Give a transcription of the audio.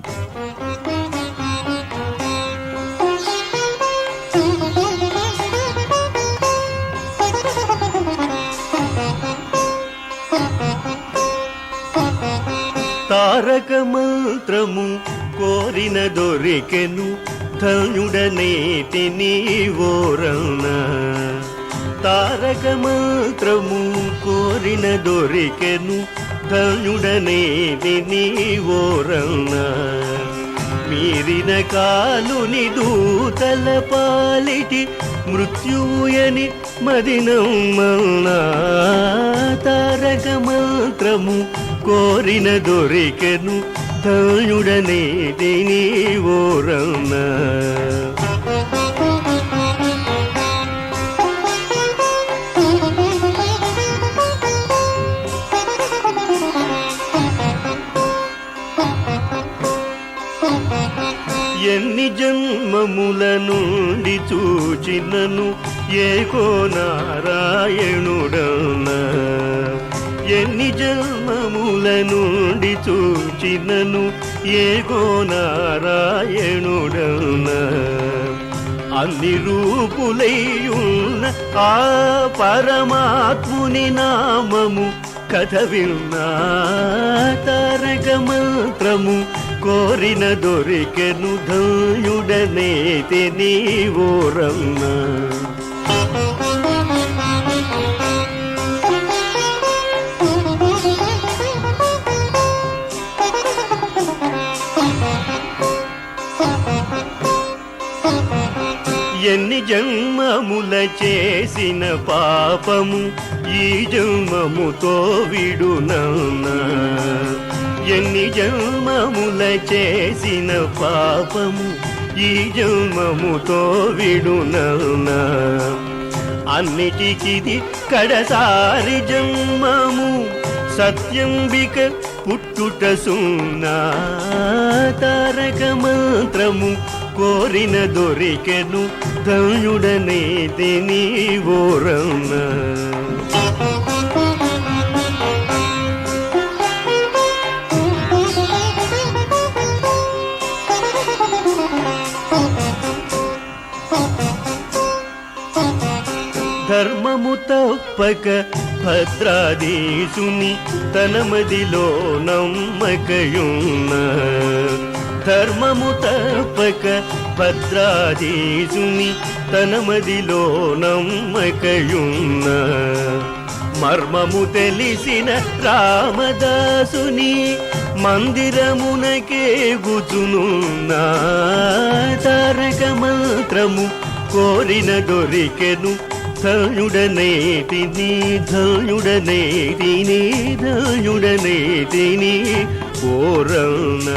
తారక మంత్రము కోరిన దొరికెను ధన్యుడనేటి నీవోరణ. తారక మంత్రము కోరిన దొరికెను ధన్యుడనేటి నీవోరణ. మీరిన కాలుని దూతల పాలిటి మృత్యుయని మదినమ్మన్నా. తారక మంత్రము కోరిన దొరికెను ధన్యుడనేటి నీవోరణ. ఎన్ని జన్మముల నుండి చూచినను ఏకో నారాయణుడన్నా. ఎన్ని జన్మముల నుండి చూచినను ఏకో నారాయణుడన్నా. అన్ని రూపులైయున్న ఆ పరమాత్ముని నామము కథ విన్నా. తారక మంత్రము కోరిన దొరికెను ధన్యుడనేతి నీవోరన్న. ఎన్ని జన్మముల చేసిన పాపము ఈ జన్మముతో విడునన్నా. ఎన్ని జన్మముల చేసిన పాపము ఈ జన్మముతో విడునన్నా. అన్నిటికిది కడసారి జన్మము సత్యంబిక పుట్టుట సున్నా. తారక మంత్రము కోరిన దొరికెను ధన్యుడనేతి నీవోరణ. ధర్మము తప్పక భద్రాదీసుని తన మదిలో నమ్మకయున్న. ధర్మము తప్పక భద్రాదీసుని తన మదిలో నమ్మకయున్న. మర్మము తెలిసిన రామదాసుని మందిరమునకే గుచునున్నా. తారక మంత్రము కోరిన దొరికెను ధన్యుడనేతి ధన్యుడనేతి ధన్యుడనేతి ఓరణ.